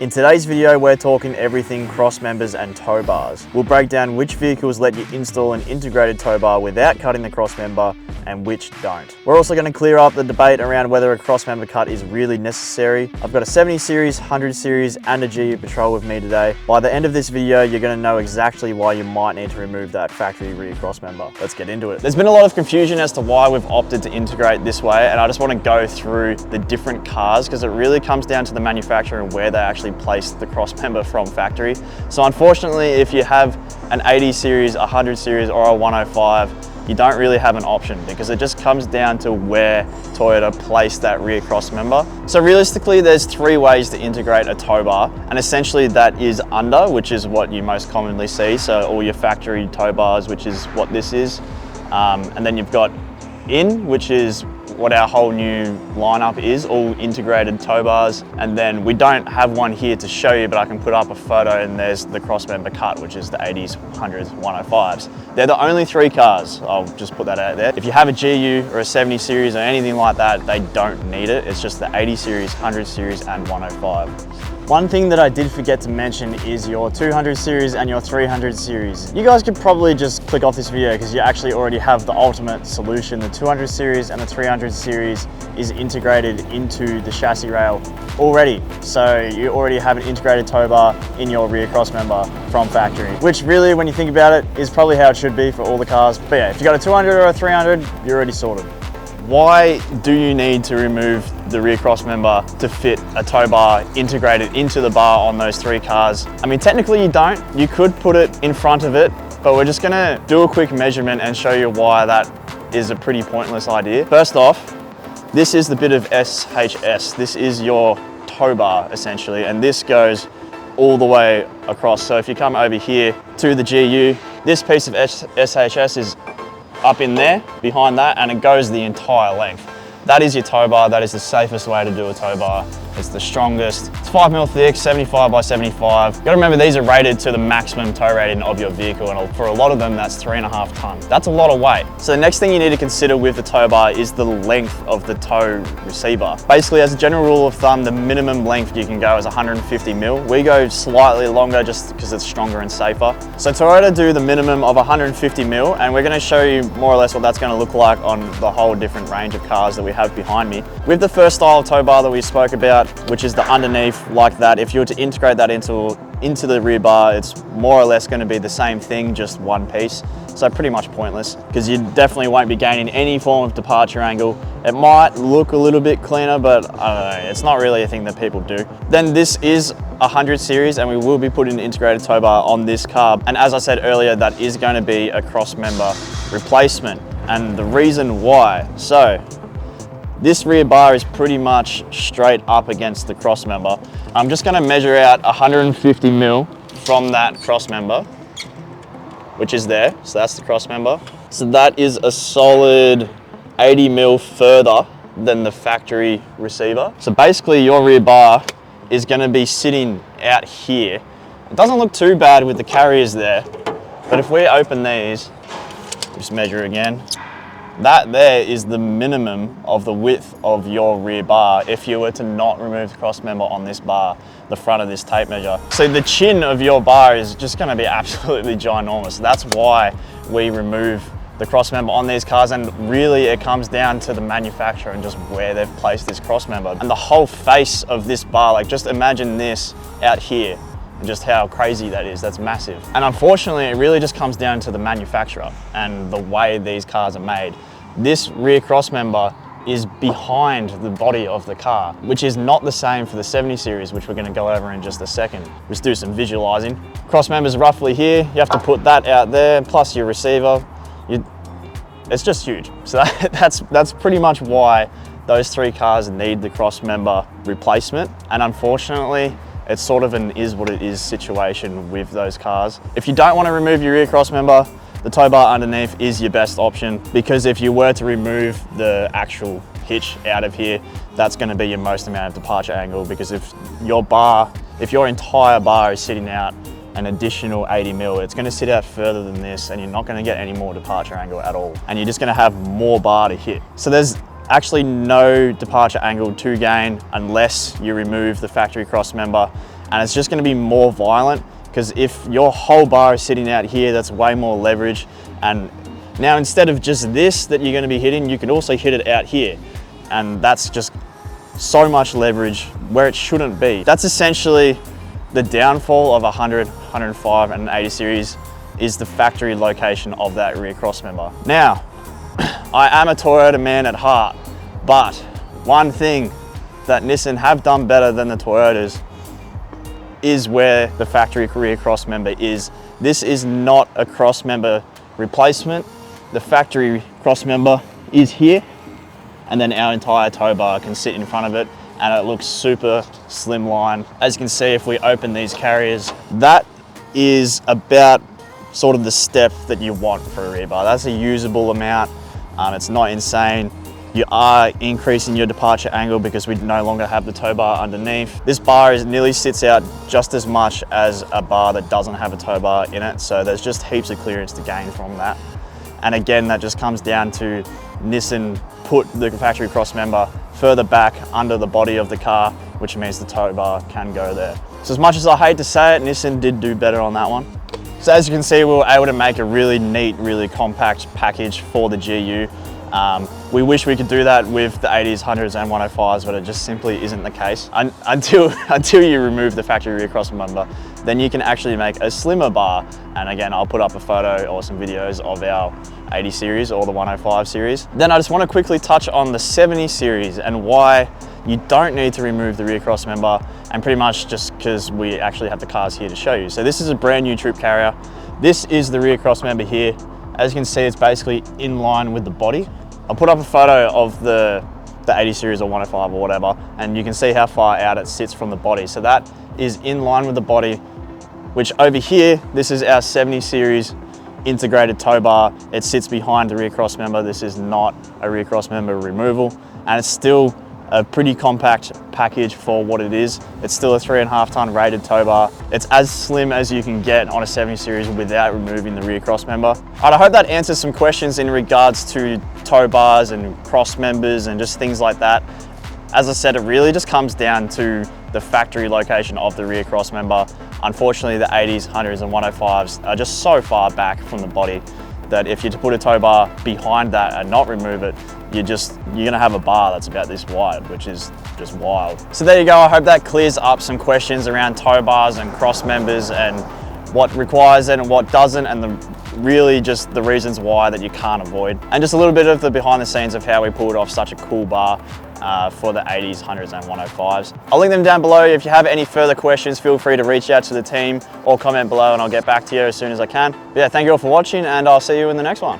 In today's video, we're talking everything cross members and tow bars. We'll break down which vehicles let you install an integrated tow bar without cutting the cross member and which don't. We're also going to clear up the debate around whether a cross member cut is really necessary. I've got a 70 series, 100 series and a GU Patrol with me today. By the end of this video, you're going to know exactly why you might need to remove that factory rear cross member. Let's get into it. There's been a lot of confusion as to why we've opted to integrate this way, and I just want to go through the different cars because it really comes down to the manufacturer and where they actually place the cross member from factory. So unfortunately, if you have an 80 series, 100 series or a 105, you don't really have an option because it just comes down to where Toyota placed that rear cross member. So realistically, there's three ways to integrate a tow bar, and essentially that is under, which is what you most commonly see. So all your factory tow bars, which is what this is. And then you've got in, which is what our whole new lineup is, all integrated tow bars. And then we don't have one here to show you, but I can put up a photo, and there's the cross member cut, which is the 80s, 100s, 105s. They're the only three cars. I'll just put that out there. If you have a GU or a 70 series or anything like that, they don't need it. It's just the 80 series, 100 series and 105. One thing that I did forget to mention is your 200 series and your 300 series. You guys could probably just click off this video because you actually already have the ultimate solution. The 200 series and the 300 series is integrated into the chassis rail already. So you already have an integrated tow bar in your rear cross member from factory, which really, when you think about it, is probably how it should be for all the cars. But yeah, if you got a 200 or a 300, you're already sorted. Why do you need to remove the rear cross member to fit a tow bar integrated into the bar on those three cars? I mean, technically you don't. You could put it in front of it, but we're just gonna do a quick measurement and show you why that is a pretty pointless idea. First off, this is the bit of SHS. This is your tow bar essentially, and this goes all the way across. So if you come over here to the GU, this piece of SHS is up in there, behind that, and it goes the entire length. That is your tow bar. That is the safest way to do a tow bar. It's the strongest. It's 5mm thick, 75 by 75. You gotta remember, these are rated to the maximum tow rating of your vehicle, and for a lot of them, that's 3.5 tons. That's a lot of weight. So the next thing you need to consider with the tow bar is the length of the tow receiver. Basically, as a general rule of thumb, the minimum length you can go is 150mm. We go slightly longer just because it's stronger and safer. So Toyota do the minimum of 150mm, and we're gonna show you more or less what that's gonna look like on the whole different range of cars that we have behind me. With the first style of tow bar that we spoke about, which is the underneath like that, if you were to integrate that into the rear bar, it's more or less going to be the same thing, just one piece. So pretty much pointless because you definitely won't be gaining any form of departure angle. It might look a little bit cleaner, but I don't know, it's not really a thing that people do. Then this is 100 series, and we will be putting an integrated tow bar on this car. And as I said earlier, that is going to be a cross member replacement. And the reason why, so this rear bar is pretty much straight up against the cross member. I'm just gonna measure out 150mm from that cross member, which is there. So that's the cross member. So that is a solid 80mm further than the factory receiver. So basically your rear bar is gonna be sitting out here. It doesn't look too bad with the carriers there, but if we open these, just measure again, that there is the minimum of the width of your rear bar if you were to not remove the cross member on this bar, the front of this tape measure. So the chin of your bar is just gonna be absolutely ginormous. That's why we remove the cross member on these cars, and really it comes down to the manufacturer and just where they've placed this cross member. And the whole face of this bar, like just imagine this out here, and just how crazy that is. That's massive. And unfortunately, it really just comes down to the manufacturer and the way these cars are made. This rear cross member is behind the body of the car, which is not the same for the 70 series, which we're gonna go over in just a second. Let's do some visualizing. Cross member's roughly here. You have to put that out there, plus your receiver. It's just huge. So that's pretty much why those three cars need the cross member replacement. And unfortunately, it's sort of an is what it is situation with those cars. If you don't want to remove your rear cross member, the tow bar underneath is your best option, because if you were to remove the actual hitch out of here, that's going to be your most amount of departure angle, because if your entire bar is sitting out an additional 80mm, it's going to sit out further than this, and you're not going to get any more departure angle at all, and you're just going to have more bar to hit. So there's actually no departure angle to gain unless you remove the factory cross member and it's just going to be more violent, because if your whole bar is sitting out here, that's way more leverage. And now instead of just this that you're going to be hitting, you can also hit it out here, and that's just so much leverage where it shouldn't be. That's essentially the downfall of 100, 105 and an 80 series, is the factory location of that rear cross member. Now, I am a Toyota man at heart, but one thing that Nissan have done better than the Toyotas is where the factory rear cross member is. This is not a cross member replacement. The factory cross member is here, and then our entire tow bar can sit in front of it, and it looks super slimline. As you can see, if we open these carriers, that is about sort of the step that you want for a rear bar. That's a usable amount. It's not insane. You are increasing your departure angle because we no longer have the tow bar underneath. This bar nearly sits out just as much as a bar that doesn't have a tow bar in it. So there's just heaps of clearance to gain from that. And again, that just comes down to Nissan put the factory cross member further back under the body of the car, which means the tow bar can go there. So as much as I hate to say it, Nissan did do better on that one. So as you can see, we were able to make a really neat, really compact package for the GU. We wish we could do that with the 80s, 100s and 105s, but it just simply isn't the case. Until you remove the factory rear cross member, then you can actually make a slimmer bar. And again, I'll put up a photo or some videos of our 80 series or the 105 series. Then I just want to quickly touch on the 70 series and why you don't need to remove the rear cross member, and pretty much just because we actually have the cars here to show you. So this is a brand new troop carrier. This is the rear cross member here. As you can see, it's basically in line with the body. I'll put up a photo of the 80 series or 105 or whatever, and you can see how far out it sits from the body. So that is in line with the body, which over here, this is our 70 series integrated tow bar. It sits behind the rear cross member. This is not a rear cross member removal, and it's still a pretty compact package for what it is. It's still a 3.5 ton rated tow bar. It's as slim as you can get on a 70 series without removing the rear cross member. I hope that answers some questions in regards to tow bars and cross members and just things like that. As I said, it really just comes down to the factory location of the rear cross member. Unfortunately, the 80s, 100s and 105s are just so far back from the body that if you put a tow bar behind that and not remove it, you're gonna have a bar that's about this wide, which is just wild. So there you go. I hope that clears up some questions around tow bars and cross members and what requires it and what doesn't, and really just the reasons why that you can't avoid. And just a little bit of the behind the scenes of how we pulled off such a cool bar for the 80s, 100s and 105s. I'll link them down below. If you have any further questions, feel free to reach out to the team or comment below and I'll get back to you as soon as I can. But yeah, thank you all for watching, and I'll see you in the next one.